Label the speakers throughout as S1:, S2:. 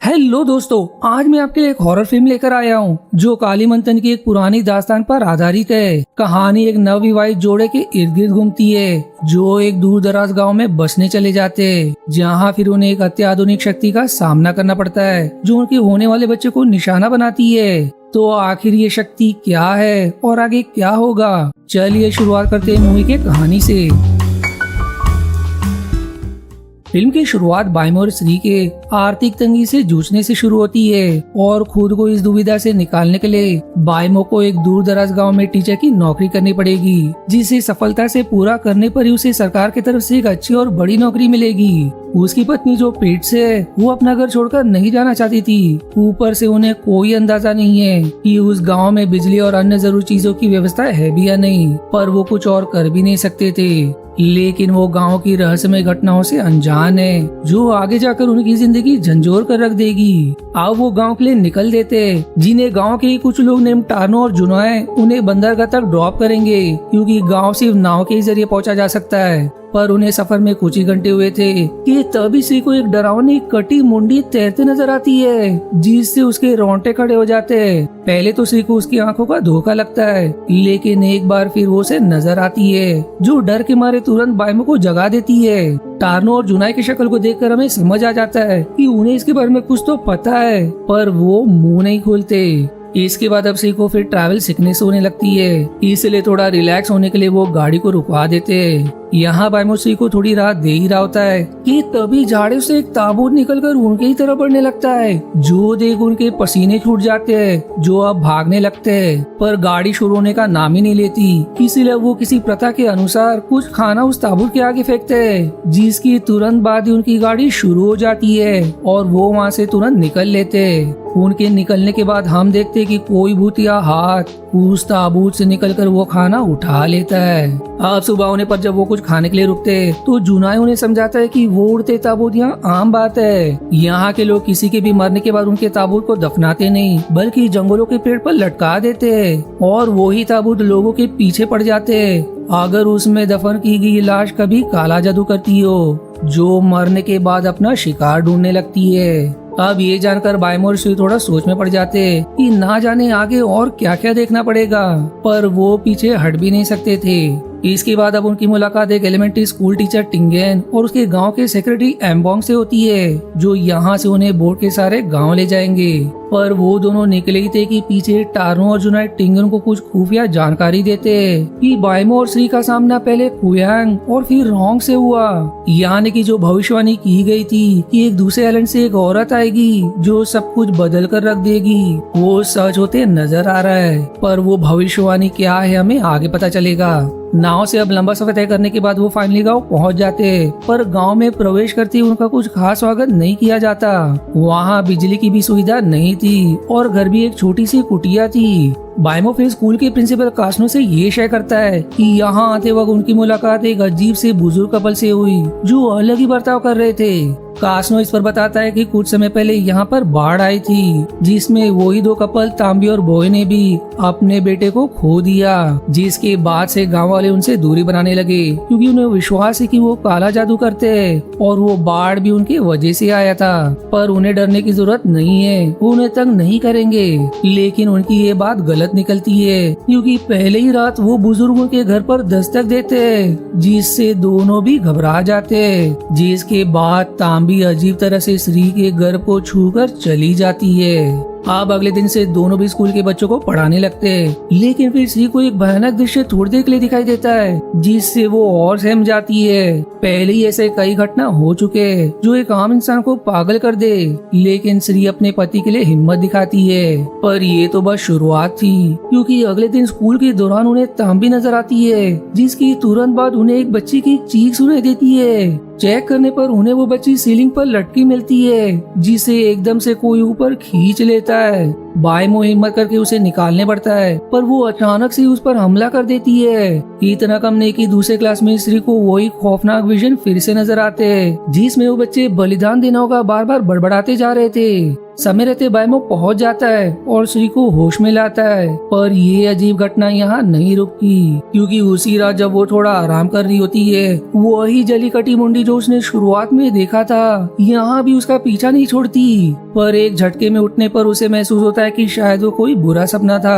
S1: Hello दोस्तों, आज मैं आपके लिए एक हॉरर फिल्म लेकर आया हूँ जो काली मंथन की एक पुरानी दास्तान पर आधारित है। कहानी एक नवविवाहित जोड़े के इर्द गिर्द घूमती है जो एक दूर दराज गाँव में बसने चले जाते हैं, जहाँ फिर उन्हें एक अत्याधुनिक शक्ति का सामना करना पड़ता है जो उनके होने वाले बच्चे को निशाना बनाती है। तो आखिर ये शक्ति क्या है और आगे क्या होगा, चलिए शुरुआत करते हैं मूवी के कहानी से। फिल्म की शुरुआत बाइमो और श्री के आर्थिक तंगी से जूझने से शुरू होती है और खुद को इस दुविधा से निकालने के लिए बाइमो को एक दूर दराज गाँव में टीचर की नौकरी करनी पड़ेगी, जिसे सफलता से पूरा करने पर ही उसे सरकार की तरफ से एक अच्छी और बड़ी नौकरी मिलेगी। उसकी पत्नी जो पेट से है वो अपना घर छोड़कर नहीं जाना चाहती थी। ऊपर से उन्हें कोई अंदाजा नहीं है कि उस गांव में बिजली और अन्य जरूरी चीजों की व्यवस्था है भी या नहीं, पर वो कुछ और कर भी नहीं सकते थे। लेकिन वो गांव की रहस्यमय घटनाओं से अनजान है जो आगे जाकर उनकी जिंदगी झंझोर कर रख देगी। अब वो गांव के लिए निकल देते, जिन्हें गांव के कुछ लोग नेम टानो और जुनोए उन्हें बंदरगाह तक ड्रॉप करेंगे, क्योंकि गांव सिर्फ नाव के जरिए पहुंचा जा सकता है। पर उन्हें सफर में कुछ ही घंटे हुए थे कि तभी श्री को एक डरावनी कटी मुंडी तैरते नजर आती है, जिससे उसके रोंगटे खड़े हो जाते हैं। पहले तो श्री को उसकी आंखों का धोखा लगता है, लेकिन एक बार फिर वो उसे नजर आती है जो डर के मारे तुरंत बाइमो को जगा देती है। टार्नो और जुनाई की शक्ल को देखकर हमें समझ आ जाता है कि उन्हें इसके बारे में कुछ तो पता है, पर वो मुंह नहीं खोलते। इसके बाद अब श्री को फिर ट्रैवल सिकनेस होने लगती है, इसलिए थोड़ा रिलैक्स होने के लिए वो गाड़ी को रुकवा देते हैं। यहाँ बाइमो श्री को थोड़ी राहत दे ही रहा होता है कि तभी झाड़ियों से एक ताबूत निकलकर उनके ही तरफ बढ़ने लगता है, जो देख उनके पसीने छूट जाते हैं, जो अब भागने लगते हैं। पर गाड़ी शुरू होने का नाम ही नहीं लेती, इसीलिए वो किसी प्रथा के अनुसार कुछ खाना उस ताबूत के आगे फेंकते हैं, जिसकी तुरंत बाद ही उनकी गाड़ी शुरू हो जाती है और वो वहाँ से तुरंत निकल लेते हैं। उनके निकलने के बाद हम देखते कि कोई भूतिया हाथ उस ताबूत से निकलकर वो खाना उठा लेता है। अब सुबह होने पर जब वो कुछ खाने के लिए रुकते तो जुनाई उन्हें समझाता है कि वो उड़ते ताबूत यहाँ आम बात है। यहाँ के लोग किसी के भी मरने के बाद उनके ताबूत को दफनाते नहीं, बल्कि जंगलों के पेड़ पर लटका देते हैं और वो ही ताबूत लोगों के पीछे पड़ जाते हैं अगर उसमें दफन की गई लाश कभी काला जादू करती हो, जो मरने के बाद अपना शिकार ढूंढने लगती है। अब ये जानकर बाइमो और श्री थोड़ा सोच में पड़ जाते कि ना जाने आगे और क्या क्या देखना पड़ेगा, पर वो पीछे हट भी नहीं सकते थे। इसके बाद अब उनकी मुलाकात एक एलिमेंट्री स्कूल टीचर टिंगेन और उसके गांव के सेक्रेटरी एम्बोंग से होती है, जो यहाँ से उन्हें बोट के सारे गांव ले जाएंगे। पर वो दोनों निकले ही थे कि पीछे टार्नो और जुनाई टिंगेन को कुछ खुफिया जानकारी देते कि बाइमो और श्री का सामना पहले कुयांग और फिर रोंग से हुआ, यानी कि जो भविष्यवाणी की गई थी कि एक दूसरे आइलैंड से एक औरत आएगी जो सब कुछ बदल कर रख देगी, वो सच होते नजर आ रहा है। पर वो भविष्यवाणी क्या है हमें आगे पता चलेगा। नाव से अब लंबा सफर तय करने के बाद वो फाइनली गांव पहुंच जाते, पर गांव में प्रवेश करते उनका कुछ खास स्वागत नहीं किया जाता। वहां बिजली की भी सुविधा नहीं थी और घर भी एक छोटी सी कुटिया थी। बाइमो फिर स्कूल के प्रिंसिपल कास्नो से ये शेयर करता है कि यहाँ आते वक्त उनकी मुलाकात एक अजीब से बुजुर्ग कपल से हुई जो अलग ही बर्ताव कर रहे थे। कास्नो इस पर बताता है कि कुछ समय पहले यहाँ पर बाढ़ आई थी, जिसमें वही दो कपल तांबी और बोय ने भी अपने बेटे को खो दिया, जिसके बाद से गांव वाले उनसे दूरी बनाने लगे, क्योंकि उन्हें विश्वास है कि वो काला जादू करते हैं और वो बाढ़ भी उनकी वजह से आया था। पर उन्हें डरने की जरूरत नहीं है, वो उन्हें तंग नहीं करेंगे। लेकिन उनकी ये बात गलत निकलती है, क्योंकि पहले ही रात वो बुजुर्गों के घर पर दस्तक देते हैं, जिससे दोनों भी घबरा जाते हैं। जिसके बाद तांबी अजीब तरह से श्री के घर को छूकर चली जाती है। अब अगले दिन से दोनों भी स्कूल के बच्चों को पढ़ाने लगते हैं, लेकिन फिर श्री को एक भयानक दृश्य थोड़ी देर के लिए दिखाई देता है, जिससे वो और सहम जाती है। पहले ही ऐसे कई घटना हो चुके हैं जो एक आम इंसान को पागल कर दे, लेकिन श्री अपने पति के लिए हिम्मत दिखाती है। पर ये तो बस शुरुआत थी, क्योंकि अगले दिन स्कूल के दौरान उन्हें तांबी नजर आती है, जिसकी तुरंत बाद उन्हें एक बच्ची की चीख सुनाई देती है। चेक करने पर उन्हें वो बच्ची सीलिंग पर लटकी मिलती है, जिसे एकदम से कोई ऊपर खींच लेता है। बायमो हिम्मत करके उसे निकालने पड़ता है, पर वो अचानक से उस पर हमला कर देती है। इतना कम नहीं कि दूसरे क्लास में श्री को वही खौफनाक विजन फिर से नजर आते हैं, जिसमें वो बच्चे बलिदान देना होगा बार बार बड़बड़ाते जा रहे थे। समय रहते बायमो पहुंच जाता है और श्री को होश में लाता है, पर ये अजीब घटना यहाँ नहीं रुकती, क्योंकि उसी रात जब वो थोड़ा आराम कर रही होती है, वही जली कटी मुंडी जो उसने शुरुआत में देखा था यहाँ भी उसका पीछा नहीं छोड़ती। पर एक झटके में उठने पर उसे महसूस होता है कि शायद वो कोई बुरा सपना था।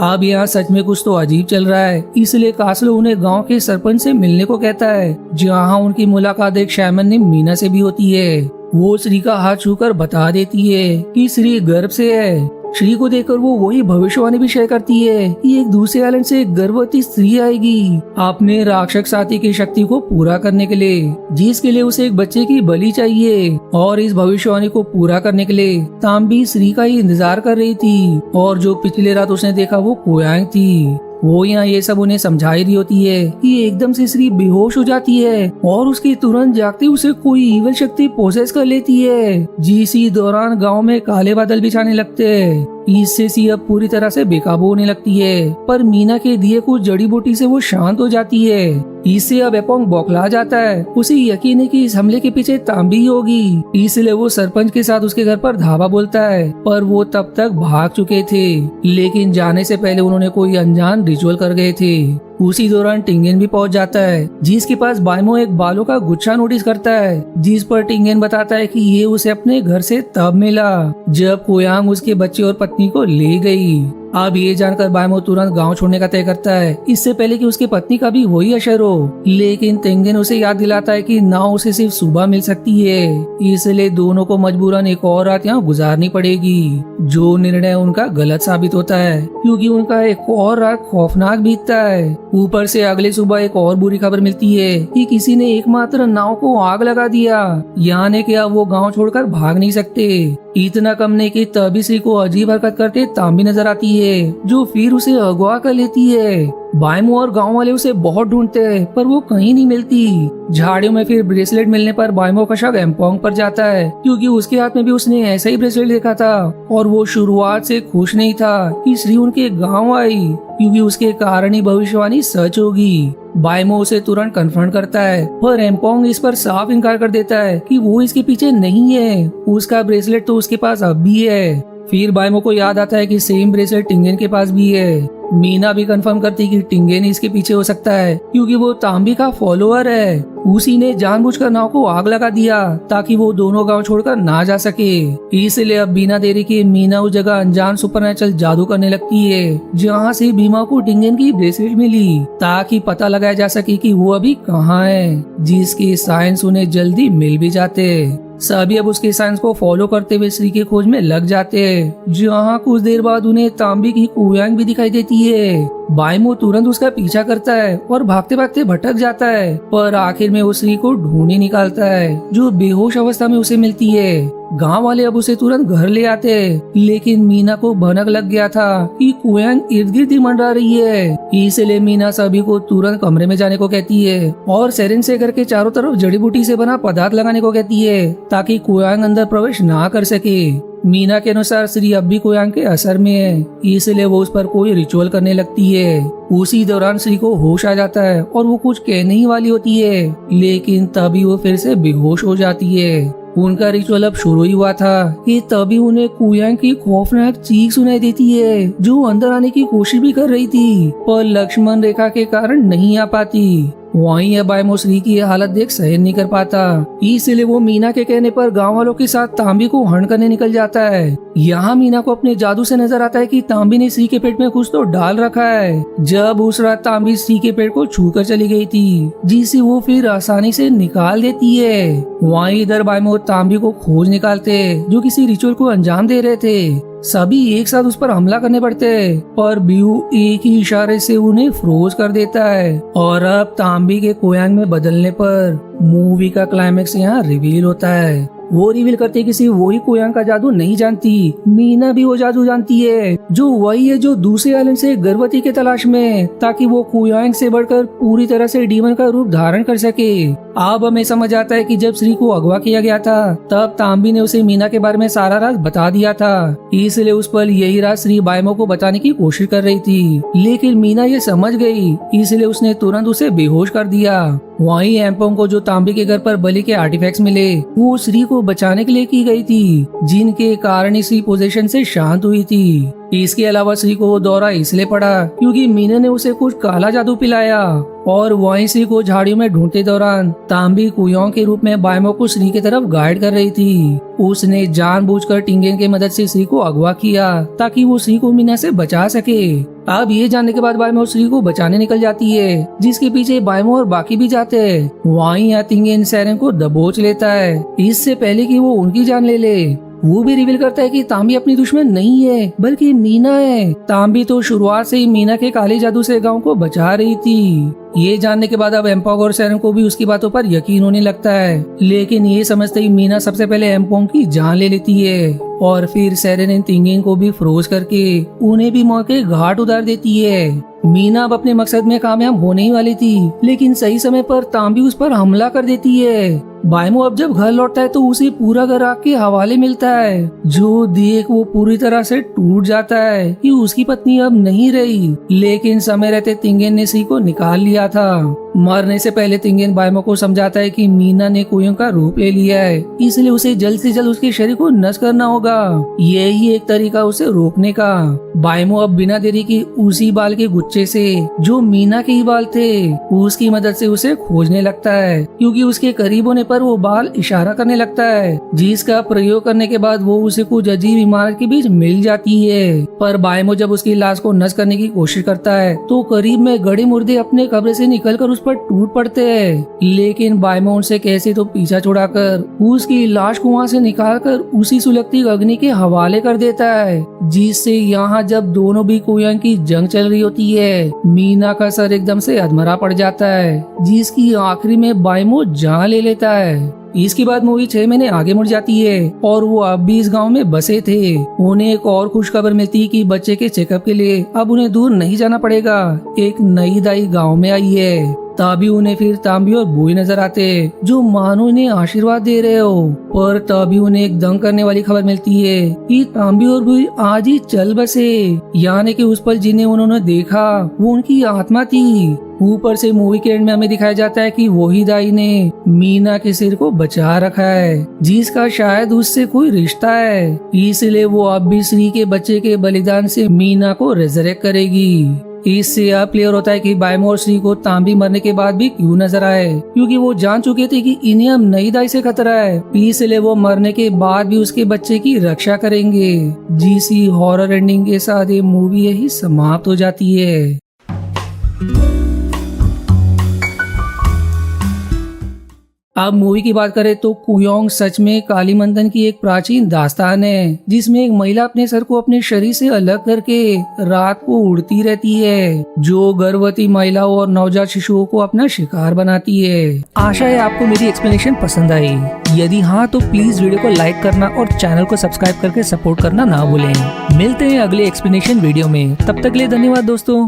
S1: अब यहाँ सच में कुछ तो अजीब चल रहा है, इसलिए कास्लो उन्हें गाँव के सरपंच से मिलने को कहता है, जहाँ उनकी मुलाकात एक शैमन ने मीना से भी होती है। वो श्री का हाथ छूकर बता देती है कि श्री गर्भ से है। श्री को देखकर वो वही भविष्यवाणी भी शेयर करती है कि एक दूसरे आइलैंड से एक गर्भवती स्त्री आएगी अपने राक्षस साथी की शक्ति को पूरा करने के लिए, जिसके लिए उसे एक बच्चे की बलि चाहिए। और इस भविष्यवाणी को पूरा करने के लिए तांबी श्री का ही इंतजार कर रही थी, और जो पिछली रात उसने देखा वो कोयांग थी। वो यहाँ ये सब उन्हें समझा ही रही होती है कि एकदम से श्री बेहोश हो जाती है और उसकी तुरंत जागते उसे कोई ईवल शक्ति पोसेस कर लेती है। इसी दौरान गांव में काले बादल भी छाने लगते हैं। इससे सी अब पूरी तरह से बेकाबू होने लगती है, पर मीना के दिए कुछ जड़ी बूटी से वो शांत हो जाती है। इससे अब एपोंग बौखला जाता है। उसे यकीन है कि इस हमले के पीछे तांबी होगी, इसलिए वो सरपंच के साथ उसके घर पर धावा बोलता है, पर वो तब तक भाग चुके थे। लेकिन जाने से पहले उन्होंने कोई अनजान रिचुअल कर गए थे। उसी दौरान टिंगेन भी पहुंच जाता है, जिसके पास बायमो एक बालों का गुच्छा नोटिस करता है, जिस पर टिंगेन बताता है कि ये उसे अपने घर से तब मिला जब कोयांग उसके बच्चे और पत्नी को ले गई। अब ये जानकर बायमो तुरंत गांव छोड़ने का तय करता है, इससे पहले कि उसकी पत्नी का भी वही असर हो। लेकिन टिंगेन उसे याद दिलाता है कि नाव उसे सिर्फ सुबह मिल सकती है, इसलिए दोनों को मजबूरन एक और रात यहाँ गुजारनी पड़ेगी। जो निर्णय उनका गलत साबित होता है, क्योंकि उनका एक और रात खौफनाक बीतता है। ऊपर से अगले सुबह एक और बुरी खबर मिलती है कि किसी ने एकमात्र नाव को आग लगा दिया, यानी कि अब वो गांव छोड़कर भाग नहीं सकते। इतना कम नहीं कि तभी श्री को अजीब हरकत करते तांबी नजर आती है, जो फिर उसे अगवा कर लेती है। बायमो और गांव वाले उसे बहुत ढूंढते हैं, पर वो कहीं नहीं मिलती। झाड़ियों में फिर ब्रेसलेट मिलने पर बायमो का शक एम्पोंग पर जाता है, क्योंकि उसके हाथ में भी उसने ऐसा ही ब्रेसलेट देखा था, और वो शुरुआत से खुश नहीं था कि श्री उनके गांव आई, क्योंकि उसके कारण ही भविष्यवाणी सच होगी। बायमो उसे तुरंत कन्फ्रंट करता है, पर एम्पोंग इस पर साफ इनकार कर देता है कि वो इसके पीछे नहीं है, उसका ब्रेसलेट तो उसके पास अब भी है। फिर बायमो को याद आता है कि सेम ब्रेसलेट टिंगेन के पास भी है। मीना भी कंफर्म करती कि टिंगेन इसके पीछे हो सकता है, क्योंकि वो तांबी का फॉलोअर है। उसी ने जानबूझकर नाव को आग लगा दिया ताकि वो दोनों गांव छोड़कर ना जा सके। इसलिए अब बिना देरी के मीना उस जगह अनजान सुपरनेचुरल जादू करने लगती है, जहाँ से भीमा को टिंगेन की ब्रेसलेट मिली, ताकि पता लगाया जा सके कि वो अभी कहाँ है, जिसके साइंस उन्हें जल्दी मिल भी जाते। सभी अब उसके साइंस को फॉलो करते हुए श्री के खोज में लग जाते हैं, जहाँ कुछ देर बाद उन्हें तांबी की कोयांग भी दिखाई देती है। बायमो तुरंत उसका पीछा करता है और भागते भागते भटक जाता है, पर आखिर में वो श्री को ढूंढ ही निकालता है, जो बेहोश अवस्था में उसे मिलती है। गांव वाले अब उसे तुरंत घर ले आते हैं, लेकिन मीना को भनक लग गया था कि कोयांग इर्द गिर्द ही मंडरा रही है। इसलिए मीना सभी को तुरंत कमरे में जाने को कहती है और सेरेन से घर के चारों तरफ जड़ी बूटी से बना पदार्थ लगाने को कहती है, ताकि कोयांग अंदर प्रवेश ना कर सके। मीना के अनुसार श्री अब भी कोयांग के असर में है, इसलिए वो उस पर कोई रिचुअल करने लगती है। उसी दौरान श्री को होश आ जाता है और वो कुछ कहने ही वाली होती है, लेकिन तभी वो फिर से बेहोश हो जाती है। उनका रिचुअल अब शुरू ही हुआ था कि तभी उन्हें कोयांग की खौफनाक चीख सुनाई देती है, जो अंदर आने की कोशिश भी कर रही थी, पर लक्ष्मण रेखा के कारण नहीं आ पाती। वहीं बायमो श्री की हालत देख सहन नहीं कर पाता, इसलिए वो मीना के कहने पर गांव वालों के साथ तांबी को हरण करने निकल जाता है। यहाँ मीना को अपने जादू से नजर आता है कि तांबी ने श्री के पेट में कुछ तो डाल रखा है। जब उस रात तांबी श्री के पेट को छूकर चली गई थी, जिसे वो फिर आसानी से निकाल देती है। वहीं इधर बायमो तांबी को खोज निकालते, जो किसी रिचुअल को अंजाम दे रहे थे। सभी एक साथ उस पर हमला करने पड़ते हैं, पर ब्यू एक ही इशारे से उन्हें फ्रोज कर देता है। और अब तांबी के कोयांग में बदलने पर मूवी का क्लाइमेक्स यहाँ रिवील होता है। वो रिवील करते कि सिर्फ वही कुयांग का जादू नहीं जानती, मीना भी वो जादू जानती है, जो वही है जो दूसरे आइलैंड से गर्भवती के तलाश में, ताकि वो कुयांग से बढ़कर पूरी तरह से डीमन का रूप धारण कर सके। अब हमें समझ आता है कि जब श्री को अगवा किया गया था तब तांबी ने उसे मीना के बारे में सारा राज बता दिया था, इसलिए उस पर यही राज श्री बायमो को बताने की कोशिश कर रही थी, लेकिन मीना ये समझ गई, इसलिए उसने तुरंत उसे बेहोश कर दिया। वहीं एम्पोंग को जो तांबी के घर पर बलि के आर्टिफैक्ट्स मिले वो श्री को बचाने के लिए की गई थी, जिनके कारण श्री पोजीशन से शांत हुई थी। इसके अलावा श्री को वो दौरा इसलिए पड़ा क्योंकि मीना ने उसे कुछ काला जादू पिलाया, और वहीं श्री को झाड़ियों में ढूंढते दौरान तांबी कुयोंग के रूप में बायमो को श्री की तरफ गाइड कर रही थी। उसने जानबूझकर टिंगेन की मदद से श्री को अगवा किया ताकि वो श्री को मीना से बचा सके। अब ये जानने के बाद बायमो श्री को बचाने निकल जाती है, जिसके पीछे बायमो और बाकी भी जाते हैं। वहीं टिंगेन सैरन को दबोच लेता है इससे पहले कि वो उनकी जान ले ले। वो भी रिवील करता है कि तांबी अपनी दुश्मन नहीं है बल्कि मीना है। तांबी तो शुरुआत से ही मीना के काले जादू से गांव को बचा रही थी। ये जानने के बाद अब एम्पोंग और सैरन को भी उसकी बातों पर यकीन होने लगता है, लेकिन ये समझते ही मीना सबसे पहले एम्पोंग की जान ले लेती है और फिर सैरन एंड तिंगेन को भी फ्रोज करके उन्हें भी मौत के घाट उतार देती है। मीना अब अपने मकसद में कामयाब होने ही वाली थी, लेकिन सही समय पर तांबी उस पर हमला कर देती है। बायमो अब जब घर लौटता है तो उसे पूरा घर आग के हवाले मिलता है, जो देख वो पूरी तरह से टूट जाता है कि उसकी पत्नी अब नहीं रही, लेकिन समय रहते तिंगेन ने श्री को निकाल लिया था। मरने से पहले तिंगेन बायमो को समझाता है कि मीना ने कुयोंग का रूप ले लिया है, इसलिए उसे जल्द से जल्द उसके शरीर को नष्ट करना होगा। यही एक तरीका उसे रोकने का। बायमो अब बिना देरी के उसी बाल के गुच्छे से जो मीना के ही बाल थे उसकी मदद से उसे खोजने लगता है, क्योंकि उसके करीब होने पर वो बाल इशारा करने लगता है, जिसका प्रयोग करने के बाद वो उसे कुछ अजीब इमारत के बीच मिल जाती है। पर बायमो जब उसकी लाश को नष्ट करने की कोशिश करता है तो करीब में गड़े मुर्दे अपने कब्र से निकलकर उस पर टूट पड़ते हैं, लेकिन बायमो उनसे कैसे तो पीछा छुड़ाकर उसकी लाश को वहाँ से निकालकर उसी सुलगती अग्नि के हवाले कर देता है, जिससे यहाँ जब दोनों भी कुयोंग की जंग चल रही होती है मीना का सर एकदम से अधमरा पड़ जाता है, जिसकी आखिरी में बायमो जान ले लेता है। इसके बाद मूवी 6 महीने आगे मुड़ जाती है और वो अब भी इस गांव में बसे थे। उन्हें एक और खुशखबर मिलती है कि बच्चे के चेकअप के लिए अब उन्हें दूर नहीं जाना पड़ेगा। एक नई दाई गांव में आई है। तभी उन्हें फिर तांबी और बुई नजर आते जो मानो इन्हें आशीर्वाद दे रहे हो, पर तभी उन्हें एक दंग करने वाली खबर मिलती है कि तांबी और बुई आज ही चल बसे, यानी कि उस पल जिन्हें उन्होंने देखा वो उनकी आत्मा थी। ऊपर से मूवी के एंड में हमें दिखाया जाता है कि वही दाई ने मीना के सिर को बचा रखा है, जिसका शायद उससे कोई रिश्ता है, इसलिए वो अब भी श्री के बच्चे के बलिदान से मीना को रिजरेक्ट करेगी। इससे यह क्लियर होता है कि बायमो और श्री को तांबी मरने के बाद भी क्यों नजर आए, क्योंकि वो जान चुके थे कि इन्हें अब नई दाई से खतरा है, इसलिए वो मरने के बाद भी उसके बच्चे की रक्षा करेंगे। जिसी हॉरर एंडिंग के साथ ये मूवी यही समाप्त हो जाती है। अब मूवी की बात करें तो कुयोंग सच में काली मंथन की एक प्राचीन दास्तान है, जिसमें एक महिला अपने सर को अपने शरीर से अलग करके रात को उड़ती रहती है, जो गर्भवती महिलाओं और नवजात शिशुओं को अपना शिकार बनाती है। आशा है आपको मेरी एक्सप्लेनेशन पसंद आई। यदि हाँ तो प्लीज वीडियो को लाइक करना और चैनल को सब्सक्राइब करके सपोर्ट करना ना भूलें। मिलते हैं अगले एक्सप्लेनेशन वीडियो में, तब तक के लिए धन्यवाद दोस्तों।